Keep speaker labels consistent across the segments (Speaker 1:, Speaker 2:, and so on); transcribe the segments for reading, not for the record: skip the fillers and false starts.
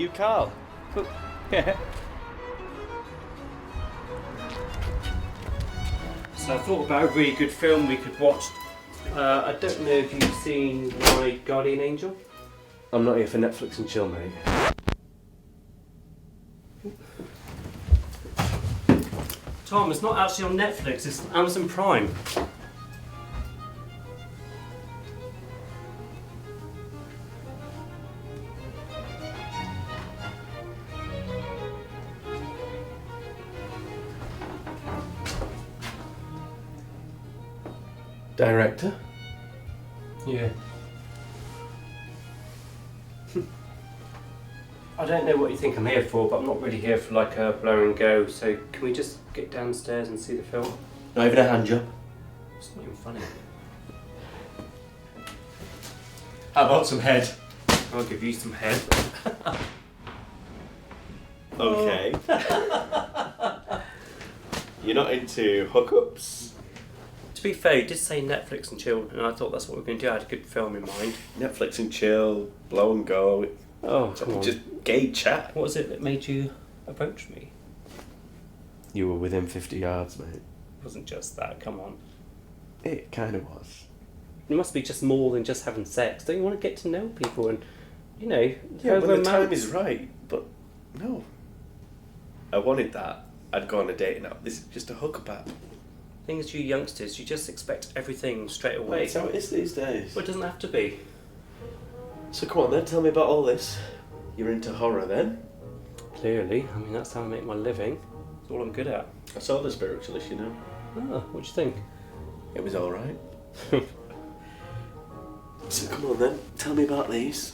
Speaker 1: you Carl?
Speaker 2: Yeah. So I thought about a really good film we could watch. I don't know if you've seen My Guardian Angel.
Speaker 1: I'm not here for Netflix and chill, mate.
Speaker 2: Tom, it's not actually on Netflix, it's on Amazon Prime.
Speaker 1: Director?
Speaker 2: Yeah. I don't know what you think I'm here for, but I'm not really here for like a blow and go, so can we just get downstairs and see the film?
Speaker 1: Not even a hand job.
Speaker 2: It's not even funny.
Speaker 1: How about some head?
Speaker 2: I'll give you some head.
Speaker 1: Okay. You're not into hookups?
Speaker 2: To be fair, you did say Netflix and chill, and I thought that's what we were going to do. I had a good film in mind.
Speaker 1: Netflix and chill, blow and go.
Speaker 2: Oh, come on.
Speaker 1: Just gay chat.
Speaker 2: What was it that made you approach me?
Speaker 1: You were within 50 yards, mate.
Speaker 2: It wasn't just that, come on.
Speaker 1: It kind of was.
Speaker 2: It must be just more than just having sex. Don't you want to get to know people and, you know...
Speaker 1: Yeah,
Speaker 2: over
Speaker 1: when the time
Speaker 2: amounts?
Speaker 1: is right, but no. I wanted that. I'd go on a date now. This is just a hookup app.
Speaker 2: Thing is, you youngsters, you just expect everything straight away.
Speaker 1: That's how it is these days.
Speaker 2: Well, it doesn't have to be.
Speaker 1: So come on then, tell me about all this. You're into horror then?
Speaker 2: Clearly. I mean, that's how I make my living. That's all I'm good at.
Speaker 1: I saw The Spiritualist, you know.
Speaker 2: Ah, what do you think?
Speaker 1: It was alright. So come on then, tell me about these.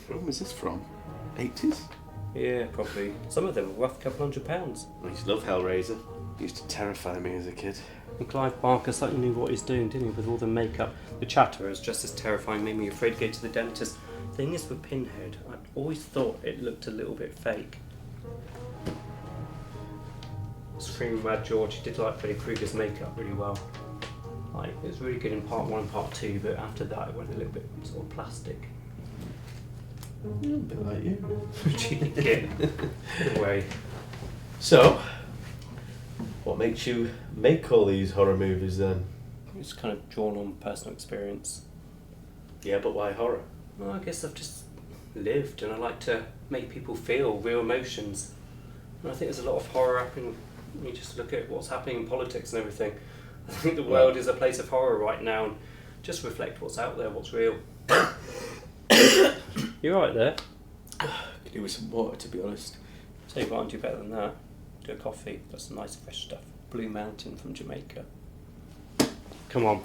Speaker 1: When was this from? 80s?
Speaker 2: Yeah, probably. Some of them were worth a couple £100.
Speaker 1: I used to love Hellraiser. It used to terrify me as a kid.
Speaker 2: And Clive Barker certainly knew what he's doing, didn't he, with all the makeup. The Chatterer is just as terrifying, made me afraid to go to the dentist. Thing is with Pinhead, I always thought it looked a little bit fake. Screaming Mad George, he did like Freddy Krueger's makeup really well. Like, it was really good in part 1 and part 2, but after that it went a little bit sort of plastic.
Speaker 1: A bit like you.
Speaker 2: Yeah. Anyway.
Speaker 1: So, what makes you make all these horror movies then?
Speaker 2: It's kind of drawn on personal experience.
Speaker 1: Yeah, but why horror?
Speaker 2: Well, I guess I've just lived and I like to make people feel real emotions. And I think there's a lot of horror happening when you just look at what's happening in politics and everything. I think the world is a place of horror right now, and just reflect what's out there, what's real. You're right there.
Speaker 1: Could do with some water, to be honest.
Speaker 2: So you can't do better than that. Do a coffee, got some nice fresh stuff. Blue Mountain from Jamaica. Come on.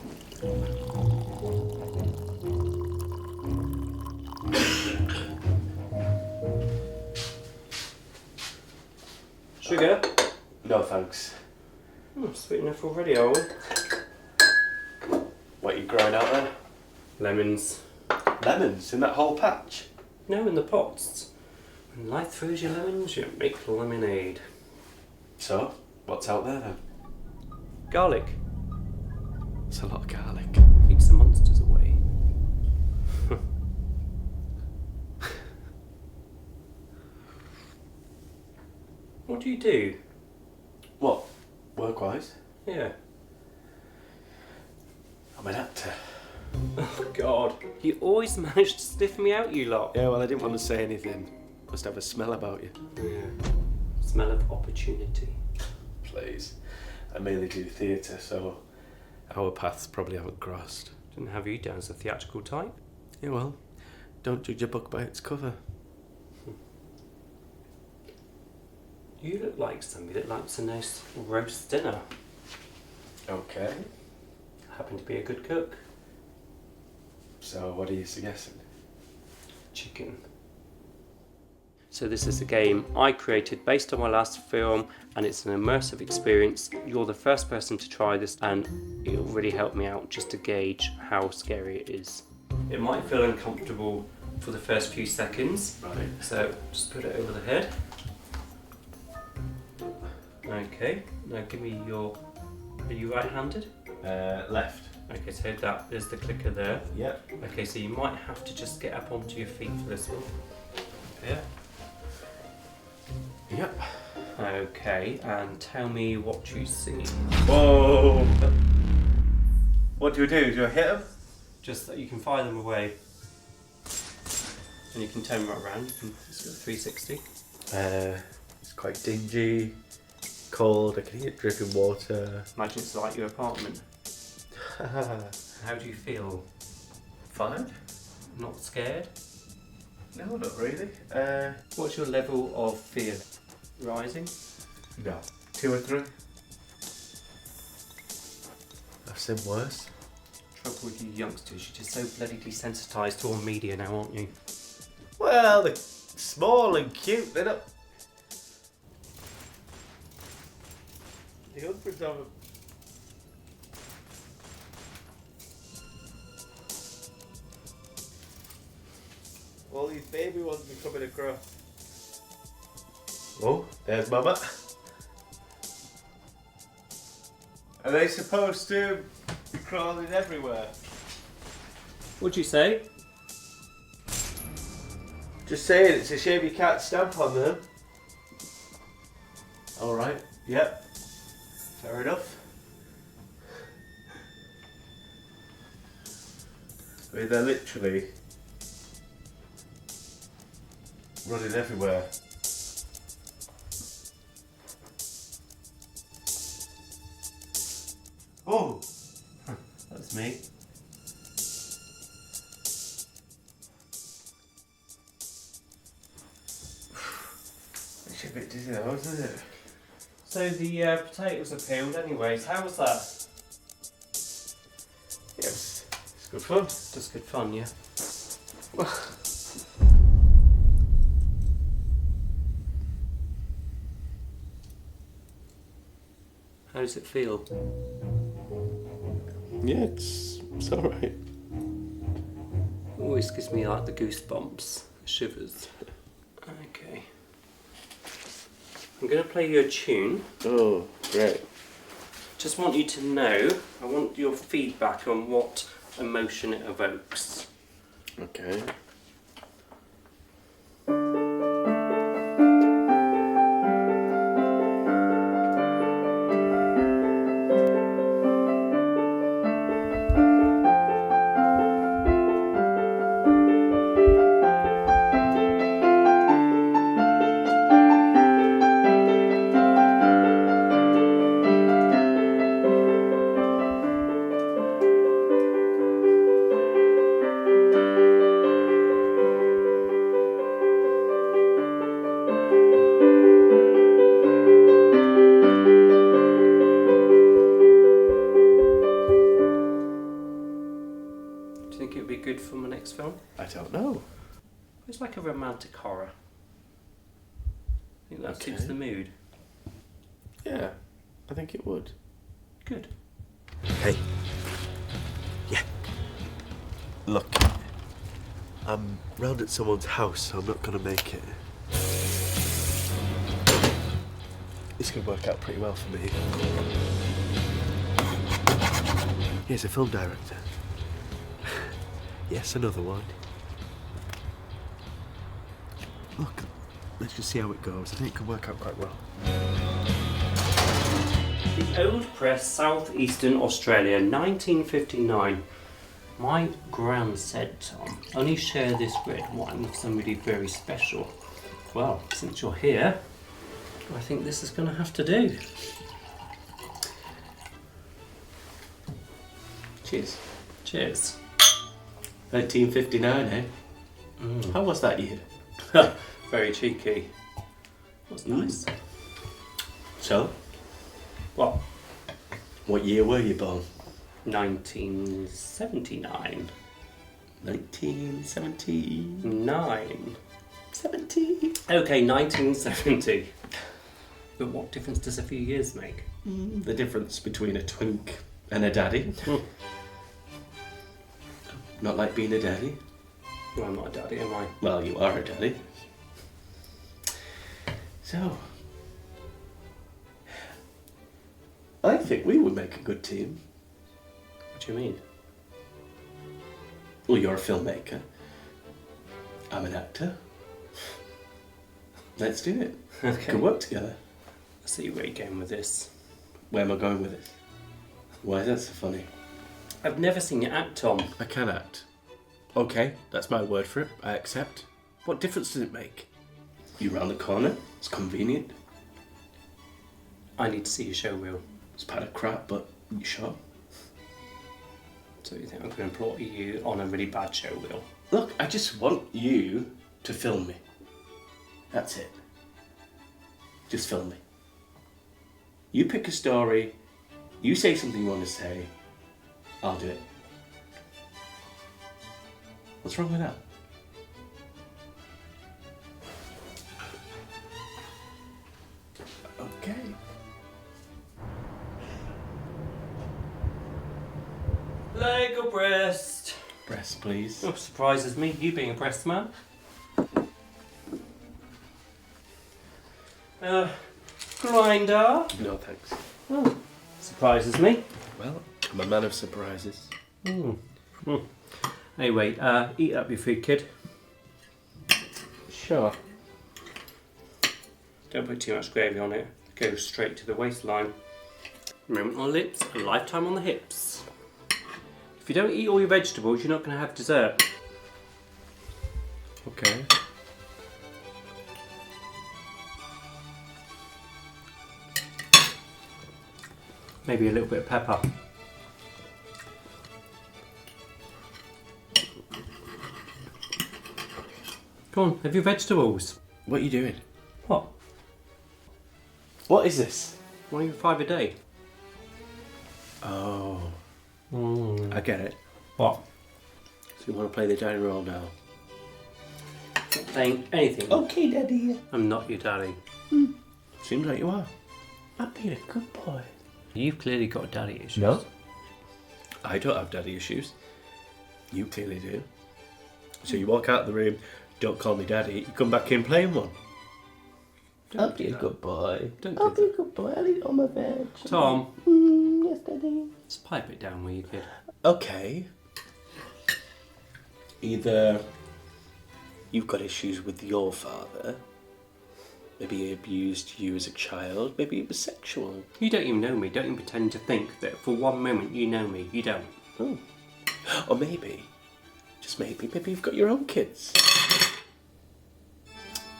Speaker 2: Sugar?
Speaker 1: No thanks.
Speaker 2: Sweet enough already, are we?
Speaker 1: What are you growing out there?
Speaker 2: Lemons.
Speaker 1: Lemons in that whole patch?
Speaker 2: No, in the pots. When life throws you lemons, you make lemonade.
Speaker 1: So, what's out there then?
Speaker 2: Garlic.
Speaker 1: It's a lot of garlic.
Speaker 2: Keeps the monsters away. What do you do?
Speaker 1: What? Work-wise?
Speaker 2: Yeah.
Speaker 1: I'm an actor.
Speaker 2: Oh God, you always manage to sniff me out, you lot.
Speaker 1: Yeah, well, I didn't want to say anything. Must have a smell about you.
Speaker 2: Yeah. Smell of opportunity.
Speaker 1: Please. I mainly do theatre, so our paths probably haven't crossed.
Speaker 2: Didn't have you down as a theatrical type.
Speaker 1: Yeah, well, don't judge a book by its cover.
Speaker 2: You look like somebody that likes a nice roast dinner.
Speaker 1: Okay.
Speaker 2: Happen to be a good cook.
Speaker 1: So, what are you suggesting?
Speaker 2: Chicken. So this is a game I created based on my last film, and it's an immersive experience. You're the first person to try this, and it'll really help me out just to gauge how scary it is. It might feel uncomfortable for the first few seconds.
Speaker 1: Right.
Speaker 2: So just put it over the head. Okay, now give me your... Are you right-handed?
Speaker 1: Left.
Speaker 2: Okay, so that is the clicker there.
Speaker 1: Yep.
Speaker 2: Okay, so you might have to just get up onto your feet for this one. Yeah.
Speaker 3: Yep.
Speaker 2: Okay, and tell me what you see.
Speaker 1: Whoa! What do? Do I hit him?
Speaker 2: Just that you can fire them away. And you can turn right around. It's got 360.
Speaker 3: It's quite dingy, cold, I can hear dripping water.
Speaker 2: Imagine it's like your apartment. How do you feel?
Speaker 1: Fine.
Speaker 2: Not scared?
Speaker 1: No, not really.
Speaker 2: What's your level of fear? Rising?
Speaker 3: No.
Speaker 1: 2 or 3.
Speaker 3: I've seen worse.
Speaker 2: Trouble with you youngsters, you're just so bloody desensitised to all media now, aren't you?
Speaker 3: Well, they're small and cute, they're not... The hundreds of them. All these baby ones be coming across. Oh, there's Mama. Are they supposed to be crawling everywhere?
Speaker 2: What'd you say?
Speaker 3: Just saying, it's a shame you can't stamp on them. Alright, yep. Fair enough. I mean, they're literally running everywhere. Oh!
Speaker 2: That's me.
Speaker 3: It's a bit dizzy though, isn't it?
Speaker 2: So the potatoes are peeled anyways, how was that?
Speaker 3: Yes. It's good fun.
Speaker 2: Just good fun, yeah? How does it feel?
Speaker 3: Yeah, it's alright.
Speaker 2: Always gives me like the goosebumps, shivers. Okay. I'm going to play you a tune.
Speaker 3: Oh, great.
Speaker 2: Just want you to know, I want your feedback on what emotion it evokes.
Speaker 3: Okay.
Speaker 2: Do you think it would be good for my next film?
Speaker 3: I don't know.
Speaker 2: It's like a romantic horror. I think that suits
Speaker 3: Okay.
Speaker 2: the mood.
Speaker 3: Yeah, I think it would.
Speaker 2: Good.
Speaker 3: Hey. Yeah. Look, I'm round at someone's house, so I'm not gonna make it. This could work out pretty well for me. Here's a film director. Yes, another one. Look, let's just see how it goes. I think it could work out quite well.
Speaker 2: The Old Press, South Eastern Australia, 1959. My gran said, Tom, only share this red wine with somebody very special. Well, since you're here, I think this is going to have to do.
Speaker 3: Cheers.
Speaker 2: Cheers.
Speaker 3: 1959, eh? How was that year?
Speaker 2: Very cheeky. That's nice.
Speaker 3: So,
Speaker 2: What?
Speaker 3: what year were you born?
Speaker 2: 1979.
Speaker 3: 1970.
Speaker 2: 9.
Speaker 3: 70.
Speaker 2: Okay, 1970. But what difference does a few years make?
Speaker 3: The difference between a twink and a daddy. Not like being a daddy.
Speaker 2: Well, I'm not a daddy, am I?
Speaker 3: Well, you are a daddy. So, I think we would make a good team.
Speaker 2: What do you mean?
Speaker 3: Well, you're a filmmaker. I'm an actor.
Speaker 1: Let's do it.
Speaker 2: Okay.
Speaker 1: We can work together.
Speaker 2: I see where you're going with this.
Speaker 1: Where am I going with this? Why is that so funny?
Speaker 2: I've never seen you act, Tom.
Speaker 1: I can act. Okay, that's my word for it. I accept. What difference does it make? You round the corner. It's convenient.
Speaker 2: I need to see your show reel.
Speaker 1: It's a pile of crap, but you sure?
Speaker 2: So you think I'm going to plot you on a really bad show reel?
Speaker 1: Look, I just want you to film me. That's it. Just film me. You pick a story. You say something you want to say. I'll do it. What's wrong with that? Okay.
Speaker 2: Leg or breast?
Speaker 1: Breast, please.
Speaker 2: Oh, surprises me, you being a breast man. Grinder?
Speaker 1: No, thanks.
Speaker 2: Oh, surprises me.
Speaker 1: Well, I'm a man of surprises.
Speaker 2: Anyway, eat up your food, kid.
Speaker 1: Sure.
Speaker 2: Don't put too much gravy on it. Go straight to the waistline. Moment on the lips, a lifetime on the hips. If you don't eat all your vegetables, you're not going to have dessert.
Speaker 1: Okay.
Speaker 2: Maybe a little bit of pepper. Come on, have your vegetables.
Speaker 1: What are you doing?
Speaker 2: What?
Speaker 1: What is this?
Speaker 2: Why are you 5 a day?
Speaker 1: Oh, I get it.
Speaker 2: What?
Speaker 1: So you want to play the daddy role now?
Speaker 2: Not saying anything.
Speaker 1: Okay, daddy.
Speaker 2: I'm not your daddy.
Speaker 1: Seems like you are. I'm being a good boy.
Speaker 2: You've clearly got daddy issues.
Speaker 1: No. I don't have daddy issues. You clearly do. So you walk out of the room, don't call me daddy, you come back in playing one.
Speaker 2: Don't
Speaker 1: I'll be
Speaker 2: do
Speaker 1: a
Speaker 2: that.
Speaker 1: good boy.
Speaker 2: Don't
Speaker 1: I'll
Speaker 2: do
Speaker 1: be a
Speaker 2: that.
Speaker 1: good boy. I'll eat all my veg.
Speaker 2: Tom,
Speaker 1: Yes, daddy.
Speaker 2: just pipe it down, will you, kid?
Speaker 1: Okay. Either you've got issues with your father, maybe he abused you as a child, maybe he was sexual.
Speaker 2: You don't even know me. Don't even pretend to think that for one moment you know me. You don't.
Speaker 1: Oh. Or maybe, just maybe you've got your own kids.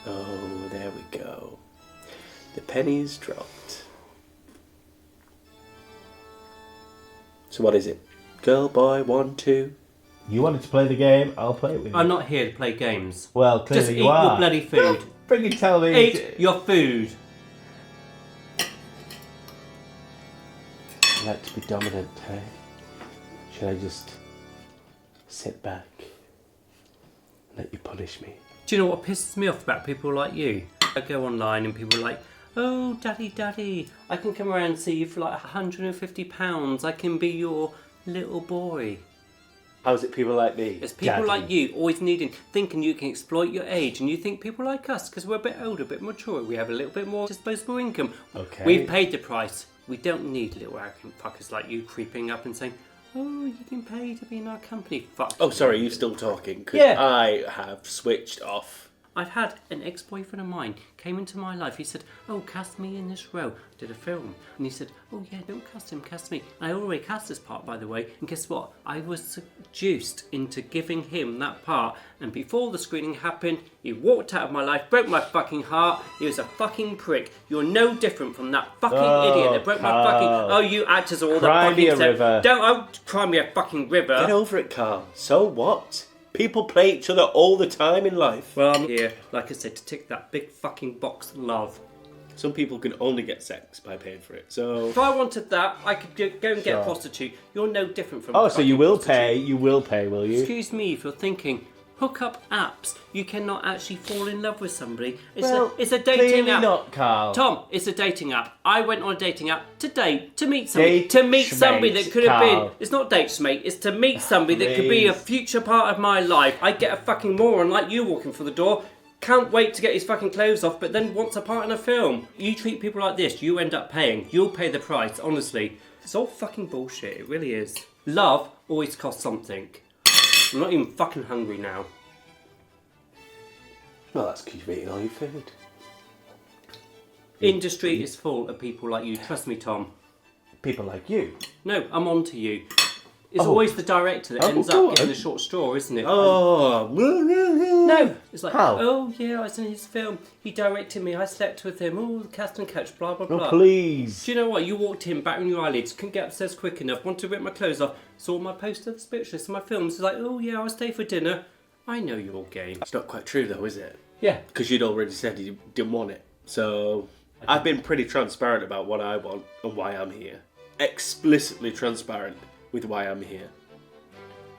Speaker 1: Oh, there we go. The pennies dropped. So what is it? Girl, boy, 1, 2?
Speaker 4: You wanted to play the game, I'll play it with you.
Speaker 2: I'm not here to play games.
Speaker 4: Well,
Speaker 2: Just
Speaker 4: clearly
Speaker 2: eat
Speaker 4: you are.
Speaker 2: your bloody food.
Speaker 4: Friggin' tell me.
Speaker 2: Eat your food.
Speaker 1: I like to be dominant, hey? Should I just sit back and let you punish me?
Speaker 2: Do you know what pisses me off about people like you? I go online and people are like, oh, daddy, daddy, I can come around and see you for like £150. I can be your little boy.
Speaker 1: How's it people like me?
Speaker 2: It's people
Speaker 4: Daddy.
Speaker 2: like you always thinking you can exploit your age, and you think people like us, because we're a bit older, a bit mature, we have a little bit more disposable income.
Speaker 4: Okay.
Speaker 2: We've paid the price. We don't need little arrogant fuckers like you creeping up and saying, oh, you can pay to be in our company. Fuck.
Speaker 1: Oh, sorry, you still talking? 'Cause
Speaker 2: Yeah.
Speaker 1: I have switched off.
Speaker 2: I've had an ex-boyfriend of mine came into my life. He said, oh, cast me in this role. Did a film. And he said, oh, yeah, don't cast him, cast me. And I already cast this part, by the way. And guess what? I was seduced into giving him that part. And before the screening happened, he walked out of my life, broke my fucking heart. He was a fucking prick. You're no different from that fucking idiot that broke my fucking...
Speaker 4: Carl.
Speaker 2: Oh, you actors are all the
Speaker 4: Cry
Speaker 2: fucking...
Speaker 4: me a river.
Speaker 2: Don't cry me a fucking river.
Speaker 1: Get over it, Carl. So what? People play each other all the time in life.
Speaker 2: Well, I'm here, like I said, to tick that big fucking box of love.
Speaker 1: Some people can only get sex by paying for it, so...
Speaker 2: If I wanted that, I could go and get a
Speaker 4: Sure.
Speaker 2: prostitute. You're no different from
Speaker 4: Oh,
Speaker 2: a
Speaker 4: so you
Speaker 2: fucking
Speaker 4: will
Speaker 2: prostitute.
Speaker 4: pay, will you?
Speaker 2: Excuse me if you're thinking, hookup apps, you cannot actually fall in love with somebody.
Speaker 4: Well,
Speaker 2: It's a dating
Speaker 4: clearly
Speaker 2: app.
Speaker 4: not, Carl.
Speaker 2: Tom, it's a dating app. I went on a dating app to date, to meet somebody.
Speaker 4: Date
Speaker 2: To meet somebody
Speaker 4: schmate,
Speaker 2: that could have
Speaker 4: Carl.
Speaker 2: been... It's not dates, mate. It's to meet somebody that could be a
Speaker 4: Please.
Speaker 2: future part of my life. I get a fucking moron like you walking through the door. Can't wait to get his fucking clothes off, but then wants a part in a film. You treat people like this, you end up paying. You'll pay the price, honestly. It's all fucking bullshit, it really is. Love always costs something. I'm not even fucking hungry now.
Speaker 1: Well, that's because you've eaten all your food.
Speaker 2: Industry is full of people like you. Trust me, Tom.
Speaker 4: People like you.
Speaker 2: No, I'm on to you. It's
Speaker 4: Oh.
Speaker 2: always the director that ends
Speaker 4: go
Speaker 2: up getting
Speaker 4: on.
Speaker 2: the short straw, isn't it?
Speaker 1: Oh,
Speaker 2: No, it's like,
Speaker 4: How?
Speaker 2: oh yeah, I was in his film. He directed me. I slept with him. Oh, the cast and couch, blah blah
Speaker 4: Oh,
Speaker 2: blah.
Speaker 4: please.
Speaker 2: Do you know what? You walked in, battering your eyelids, couldn't get upstairs quick enough, wanted to rip my clothes off, saw my poster, the spiritualist, and my films. It's like, oh yeah, I'll stay for dinner. I know your game.
Speaker 1: It's not quite true though, is it?
Speaker 2: Yeah.
Speaker 1: Because you'd already said you didn't want it. So I've been pretty transparent about what I want and why I'm here. Explicitly transparent with why I'm here.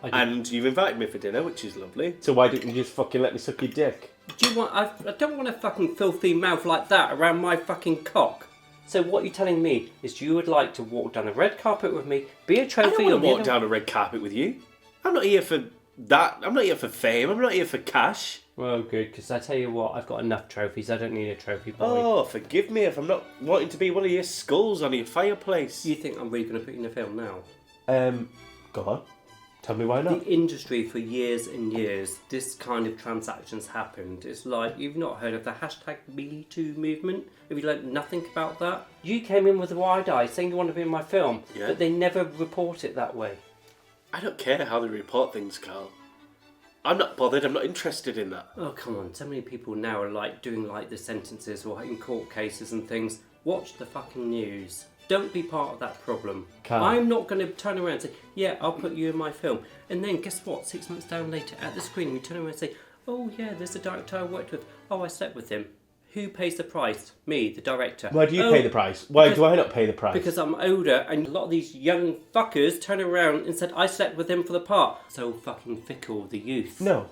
Speaker 1: And you've invited me for dinner, which is lovely.
Speaker 4: So why didn't you just fucking let me suck your dick?
Speaker 2: Do you want? I don't want a fucking filthy mouth like that around my fucking cock. So what you're telling me is you would like to walk down a red carpet with me, be a
Speaker 1: I
Speaker 2: trophy,
Speaker 1: don't want
Speaker 2: and
Speaker 1: to walk down a red carpet with you. I'm not here for that. I'm not here for fame. I'm not here for cash.
Speaker 2: Well, good, because I tell you what, I've got enough trophies. I don't need a trophy boy.
Speaker 1: Oh, forgive me if I'm not wanting to be one of your skulls on your fireplace.
Speaker 2: You think I'm really going to put you in a film now?
Speaker 4: Go on. Tell me why not.
Speaker 2: The industry for years and years, this kind of transactions happened. It's like, you've not heard of the hashtag #MeToo movement? Have you learned nothing about that? You came in with a wide eye saying you want to be in my film,
Speaker 1: Yeah.
Speaker 2: but they never report it that way.
Speaker 1: I don't care how they report things, Carl. I'm not bothered. I'm not interested in that.
Speaker 2: Oh, come on. So many people now are like doing like the sentences or in court cases and things. Watch the fucking news. Don't be part of that problem.
Speaker 4: Carl.
Speaker 2: I'm not going to turn around and say, yeah, I'll put you in my film. And then guess what? 6 months down later at the screening, you turn around and say, oh yeah, there's a director I worked with. Oh, I slept with him. Who pays the price? Me, the director.
Speaker 4: Why do you
Speaker 2: Oh,
Speaker 4: pay the price? Why
Speaker 2: because-
Speaker 4: do I not pay the price?
Speaker 2: Because I'm older, and a lot of these young fuckers turn around and said, I slept with him for the part. So fucking fickle, the youth.
Speaker 4: No.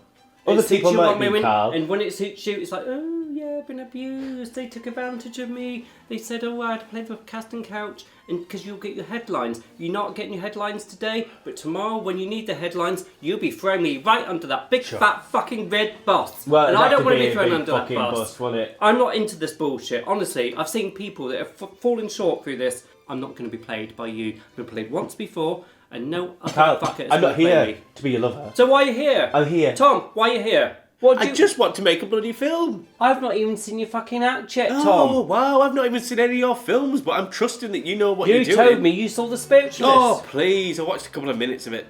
Speaker 2: It
Speaker 4: Other
Speaker 2: suits
Speaker 4: people
Speaker 2: you
Speaker 4: might
Speaker 2: one
Speaker 4: be,
Speaker 2: moment,
Speaker 4: Carl.
Speaker 2: and when it suits you, it's like, oh yeah, I've been abused. They took advantage of me. They said, oh, I had to play for casting couch, and because you'll get your headlines. You're not getting your headlines today, but tomorrow, when you need the headlines, you'll be throwing me right under that big fat fucking red bus.
Speaker 4: Well,
Speaker 2: and
Speaker 4: that
Speaker 2: I don't
Speaker 4: could
Speaker 2: want to
Speaker 4: be
Speaker 2: be
Speaker 4: a
Speaker 2: thrown
Speaker 4: big
Speaker 2: under that
Speaker 4: fucking
Speaker 2: bus.
Speaker 4: won't it?
Speaker 2: I'm not into this bullshit. Honestly, I've seen people that have fallen short through this. I'm not going to be played by you. I've been played once before, and no other
Speaker 4: Carl,
Speaker 2: fucker is
Speaker 4: I'm
Speaker 2: going
Speaker 4: not
Speaker 2: to play
Speaker 4: here
Speaker 2: me.
Speaker 4: to be your lover.
Speaker 2: So why are you here?
Speaker 4: I'm here.
Speaker 2: Tom, why are you here? What do
Speaker 1: I
Speaker 2: you...
Speaker 1: just want to make a bloody film.
Speaker 2: I've not even seen your fucking act yet,
Speaker 1: Oh,
Speaker 2: Tom.
Speaker 1: wow. I've not even seen any of your films, but I'm trusting that you know what
Speaker 2: You
Speaker 1: you're doing.
Speaker 2: told me you saw The Spiritualist.
Speaker 1: Oh, please. I watched a couple of minutes of it.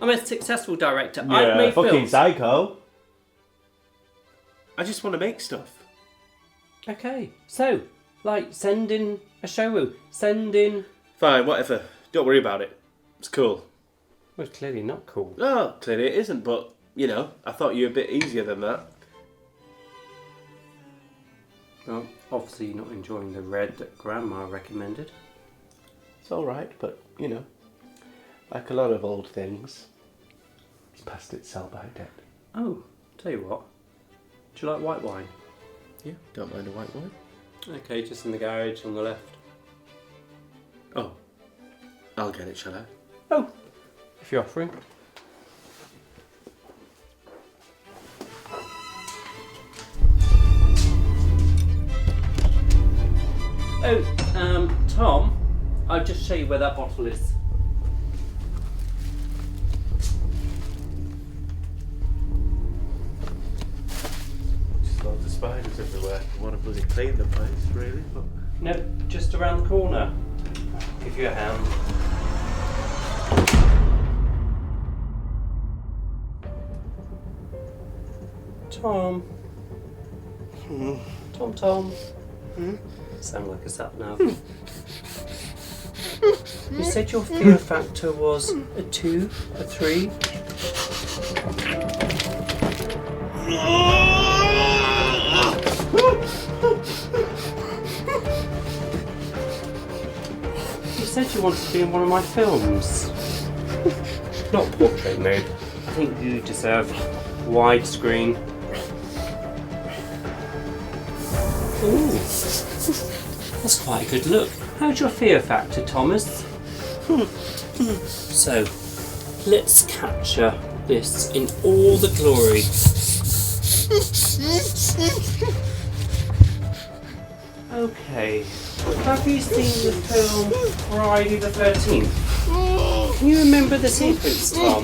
Speaker 2: I'm a successful director. I've
Speaker 4: Yeah,
Speaker 2: made
Speaker 4: fucking
Speaker 2: films.
Speaker 4: psycho.
Speaker 1: I just want to make stuff.
Speaker 2: Okay, so, like, send in a showreel. Send in...
Speaker 1: Fine, whatever. Don't worry about it. It's cool.
Speaker 2: Well, it's clearly not cool.
Speaker 1: Oh, clearly it isn't, but, you know, I thought you were a bit easier than that.
Speaker 2: Well, obviously you're not enjoying the red that Grandma recommended.
Speaker 4: It's alright, but, you know, like a lot of old things, it's past its sell-by date.
Speaker 2: Oh, tell you what. Do you like white wine?
Speaker 1: Yeah, don't mind a white wine.
Speaker 2: Okay, just in the garage on the left.
Speaker 1: Oh, I'll get it, shall I?
Speaker 2: Oh, if you're offering. Oh, Tom, I'll just show you where that bottle is.
Speaker 3: Just loads of spiders everywhere. I want to bloody clean the place, really, but...
Speaker 2: No, just around the corner. Give you a hand. Tom. Tom. Sound like a sat nav. You said your fear factor was a 2, a 3. You said you wanted to be in one of my films. Not portrait mode. I think you deserve widescreen. Ooh, that's quite a good look. How's your fear factor, Thomas? So, let's capture this in all the glory. Okay, have you seen the film Friday the 13th? Can you remember the sequence, Tom?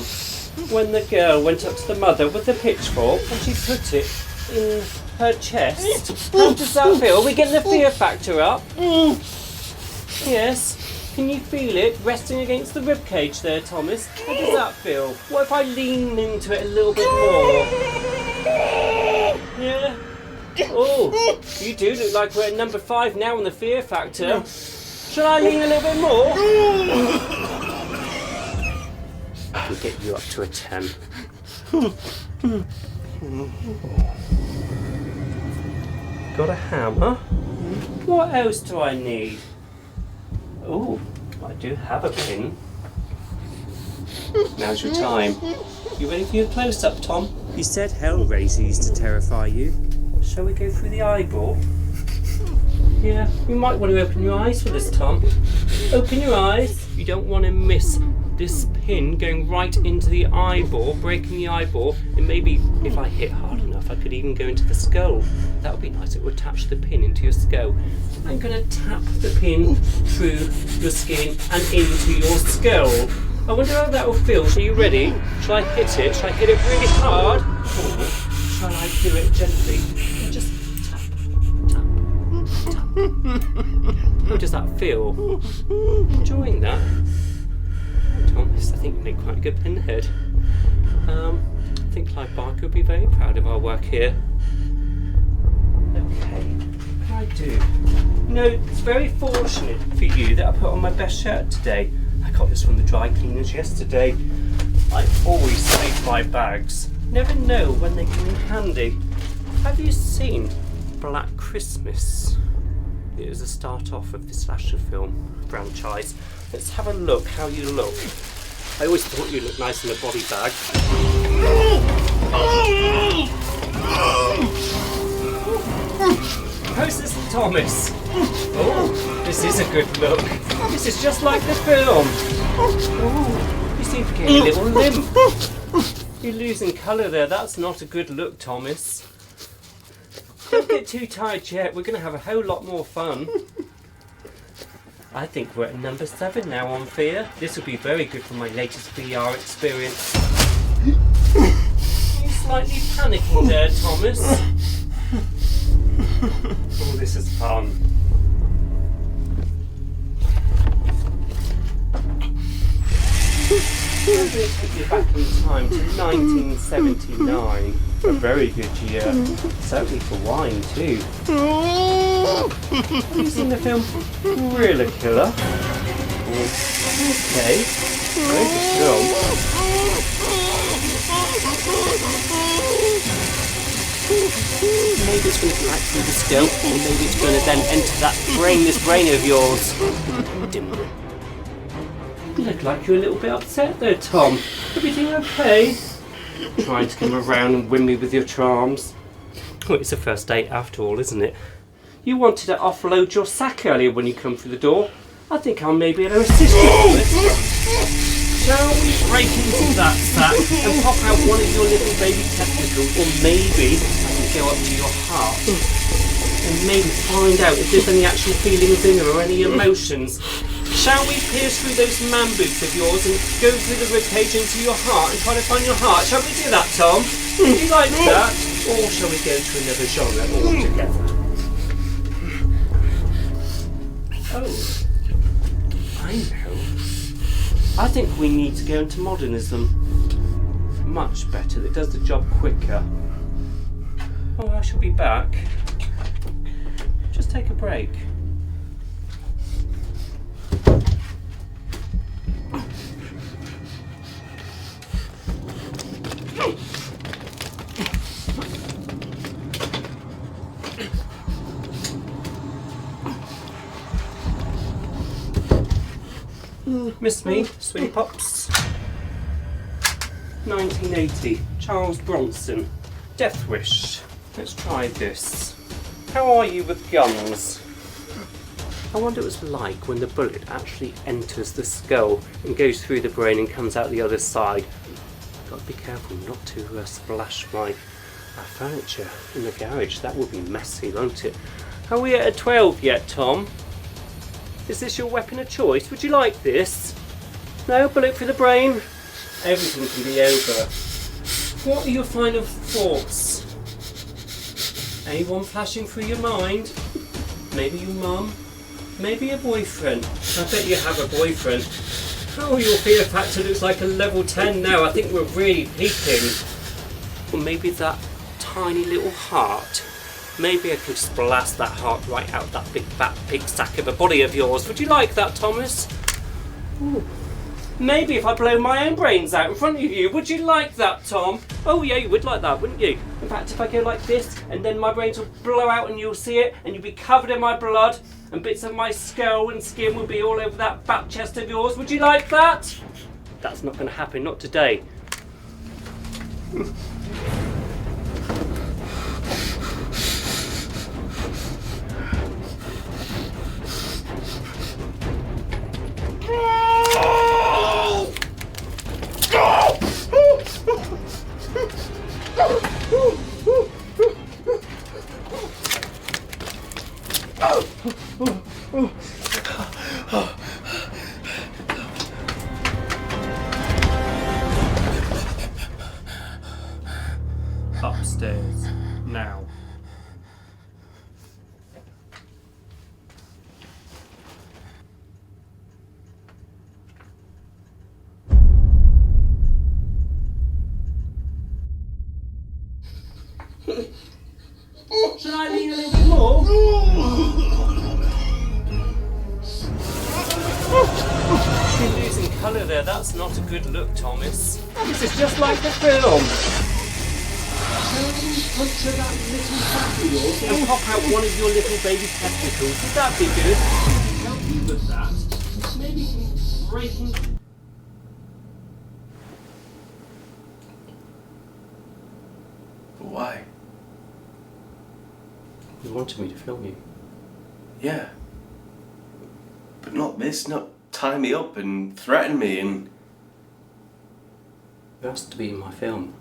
Speaker 2: When the girl went up to the mother with the pitchfork and she put it in her chest. How does that feel? Are we getting the fear factor up? Yes. Can you feel it resting against the ribcage there, Thomas? How does that feel? What if I lean into it a little bit more? Yeah? Oh, you do look like we're at number 5 now on the fear factor. Shall I lean a little bit more? I can get you up to a 10. Got a hammer? What else do I need? Oh, I do have a pin. Now's your time. You ready for your close-up, Tom? You said Hellraiser used to terrify you. Shall we go through the eyeball? Yeah, you might want to open your eyes for this, Tom. Open your eyes. You don't want to miss this pin going right into the eyeball, breaking the eyeball, and maybe if I hit hard enough, I could even go into the skull. That would be nice. It would attach the pin into your skull. I'm going to tap the pin through your skin and into your skull. I wonder how that will feel. Are you ready? Shall I hit it? Shall I hit it really hard? Or shall I do it gently? And just tap, tap, tap. How does that feel? Enjoying that? Thomas, I think you make quite a good pinhead. I think Clive Barker would be very proud of our work here. Okay, what can I do? You know, it's very fortunate for you that I put on my best shirt today. I got this from the dry cleaners yesterday. I always save my bags. Never know when they come in handy. Have you seen Black Christmas? It was the start off of the slasher film franchise. Let's have a look how you look. I always thought you looked nice in a body bag. How's this, Thomas? Oh, this is a good look. This is just like the film. Oh, you seem to get a little limp. You're losing colour there. That's not a good look, Thomas. Don't get too tired yet. We're going to have a whole lot more fun. I think we're at number 7 now on Fear. This will be very good for my latest VR experience. Are you slightly panicking there, Thomas? Oh, this is fun. I'm going to take you back in time to 1979. A very good year. Certainly for wine too. Have you seen the film Thriller Killer? Okay. Very good film. Maybe it's going to come out through the skull, or maybe it's going to then enter that this brain of yours. You look like you're a little bit upset there, Tom. Everything okay? Trying to come around and win me with your charms. Oh, it's a first date after all, isn't it? You wanted to offload your sack earlier when you come through the door. I think I'll maybe be able to assist you with it. Shall we break into that sack and pop out one of your little baby testicles, or maybe I can go up to your heart and maybe find out if there's any actual feelings in there or any emotions. Shall we pierce through those man boots of yours and go through the ribcage into your heart and try to find your heart? Shall we do that, Tom? Do you like that? Or shall we go to another genre altogether? Oh, I know. I think we need to go into modernism. Much better. It does the job quicker. Oh, I shall be back. Just take a break. Miss me, Swing Pops. 1980, Charles Bronson. Death Wish. Let's try this. How are you with guns? I wonder what it's like when the bullet actually enters the skull and goes through the brain and comes out the other side. Got to be careful not to splash my furniture in the garage. That would be messy, won't it? Are we at a 12 yet, Tom? Is this your weapon of choice? Would you like this? No? Bullet through the brain? Everything can be over. What are your final thoughts? Anyone flashing through your mind? Maybe your mum? Maybe a boyfriend? I bet you have a boyfriend. Oh, your fear factor looks like a level 10 now. I think we're really peaking. Or maybe that tiny little heart. Maybe I could just blast that heart right out that big fat pig sack of a body of yours. Would you like that, Thomas? Ooh. Maybe if I blow my own brains out in front of you, would you like that, Tom? Oh yeah, you would like that, wouldn't you? In fact, if I go like this, and then my brains will blow out and you'll see it, and you'll be covered in my blood, and bits of my skull and skin will be all over that fat chest of yours. Would you like that? That's not going to happen, not today. Upstairs, now. Should I lean a little bit more? You're losing colour there, that's not a good look, Thomas. This is just like the film. Puncture that little fat of yours and pop out one of your little baby testicles. Would that be good? Help you with that. Maybe some breaking.
Speaker 1: But why?
Speaker 2: You wanted me to film you.
Speaker 1: Yeah. But not this, not tie me up and threaten me and...
Speaker 2: You asked to be in my film.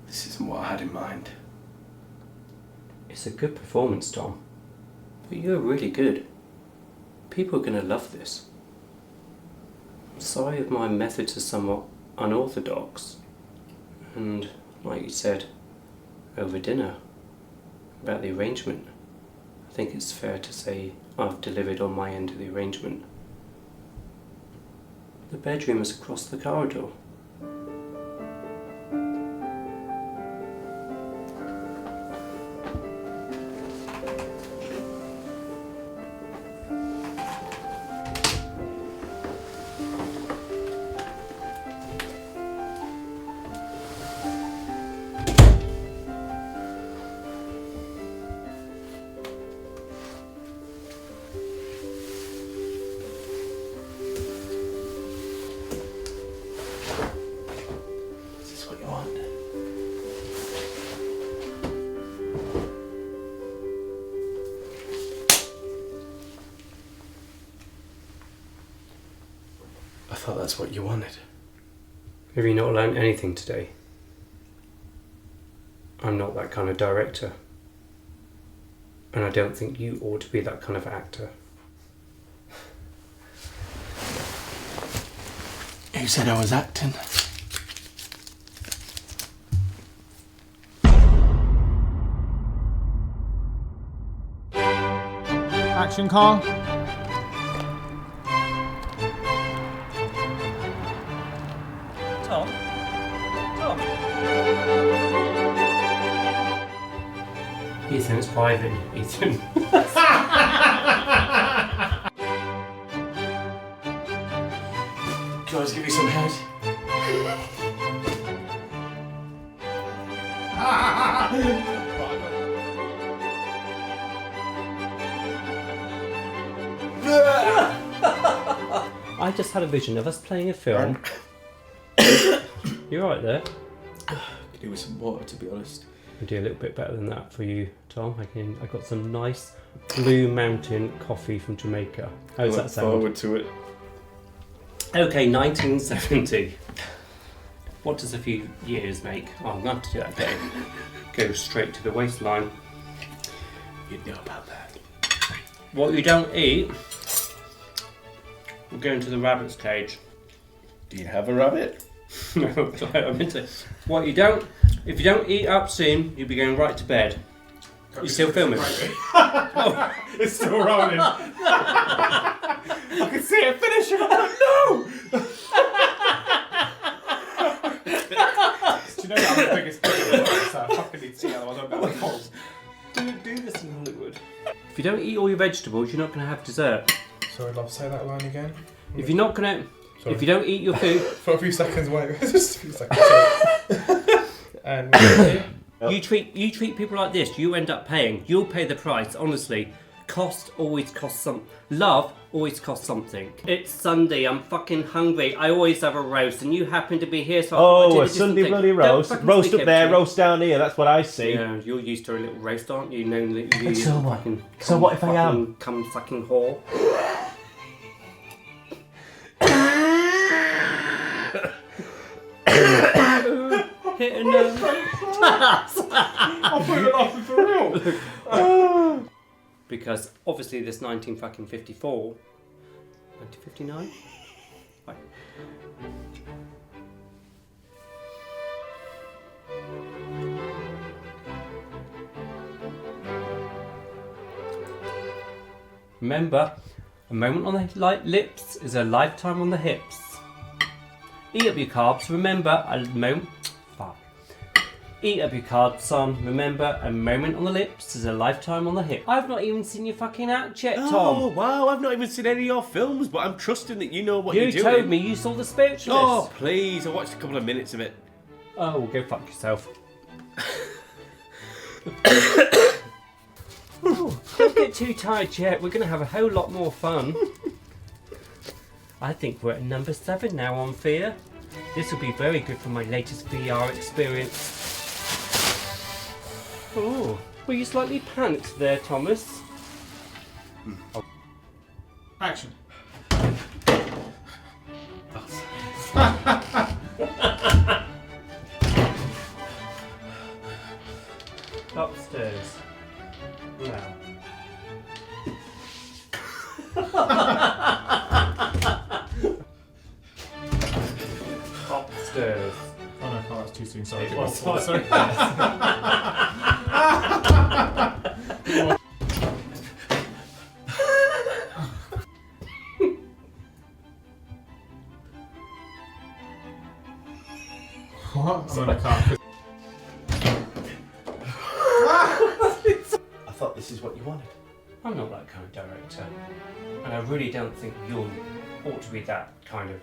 Speaker 1: This isn't what I had in mind.
Speaker 2: It's a good performance, Tom. But you're really good. People are going to love this. I'm sorry if my methods are somewhat unorthodox. And, like you said, over dinner, about the arrangement, I think it's fair to say I've delivered on my end of the arrangement. The bedroom is across the corridor.
Speaker 1: I thought that's what you wanted.
Speaker 2: Have you not learned anything today? I'm not that kind of director. And I don't think you ought to be that kind of actor.
Speaker 1: Who said I was acting?
Speaker 5: Action, Carl.
Speaker 2: Tom? Tom? Ethan, it's private. Ethan.
Speaker 1: Can I just give you some head?
Speaker 2: I just had a vision of us playing a film. You're right there.
Speaker 1: Could do with some water, to be honest.
Speaker 2: I'll do a little bit better than that for you, Tom. I got some nice Blue Mountain coffee from Jamaica. How's that sound?
Speaker 1: Forward to it.
Speaker 2: Okay, 1970. What does a few years make? Oh, I'm going to do that again. Go straight to the waistline.
Speaker 1: You'd know about that.
Speaker 2: What you don't eat, we're going to the rabbit's cage.
Speaker 1: Do you have a rabbit?
Speaker 2: No, I meant to. What you don't If you don't eat up soon, you'll be going right to bed. You still filming?
Speaker 5: It's still rolling. I can see it finishing. Oh no! Do you know that I'm the biggest dick in the world, so I fucking need to see otherwise I'm going to cold.
Speaker 2: Don't do this in Hollywood. If you don't eat all your vegetables, you're not going to have dessert.
Speaker 5: Sorry, love, say that line again.
Speaker 2: If you're not going to...
Speaker 5: Sorry.
Speaker 2: If you don't eat your food...
Speaker 5: For a few seconds, wait. Just a few seconds. Sorry. And
Speaker 2: You treat people like this, you end up paying. You'll pay the price, honestly. Cost always costs some. Love always costs something. It's Sunday, I'm fucking hungry. I always have a roast, and you happen to be here, so I thought I'd do
Speaker 4: Oh,
Speaker 2: a
Speaker 4: a
Speaker 2: different
Speaker 4: Sunday
Speaker 2: thing.
Speaker 4: bloody
Speaker 2: Don't
Speaker 4: roast.
Speaker 2: fucking
Speaker 4: Roast
Speaker 2: speak
Speaker 4: up there,
Speaker 2: to me.
Speaker 4: roast down here. That's what I see.
Speaker 2: Yeah, you're used to a little roast, aren't you? Known that you
Speaker 4: So what?
Speaker 2: fucking.
Speaker 4: So what if I am?
Speaker 2: Come sucking whore. Hit a nerve.
Speaker 5: I'm putting it off for real.
Speaker 2: Because obviously this 1954, 1959? Right. Remember, a moment on the lips is a lifetime on the hips. Eat up your carbs, remember a moment... Fuck. Eat up your carbs, son. Remember, a moment on the lips is a lifetime on the hip. I've not even seen your fucking act yet, Tom.
Speaker 1: Oh, wow, I've not even seen any of your films, but I'm trusting that you know what
Speaker 2: You
Speaker 1: you're doing.
Speaker 2: told me you saw The Spiritualist.
Speaker 1: Oh, please, I watched a couple of minutes of it.
Speaker 2: Oh, well, go fuck yourself. Oh, don't get too tired yet. We're going to have a whole lot more fun. I think we're at number 7 now on Fear. This will be very good for my latest VR experience. Oh, were you slightly panicked there, Thomas?
Speaker 5: Action.
Speaker 2: Upstairs. Now. Upstairs.
Speaker 5: Oh no, that's too soon. Sorry.
Speaker 2: It was.
Speaker 5: Sorry. What? I'm in a car.
Speaker 4: I thought this is what you wanted.
Speaker 2: I'm not that kind of director. And I really don't think you ought to be that kind of...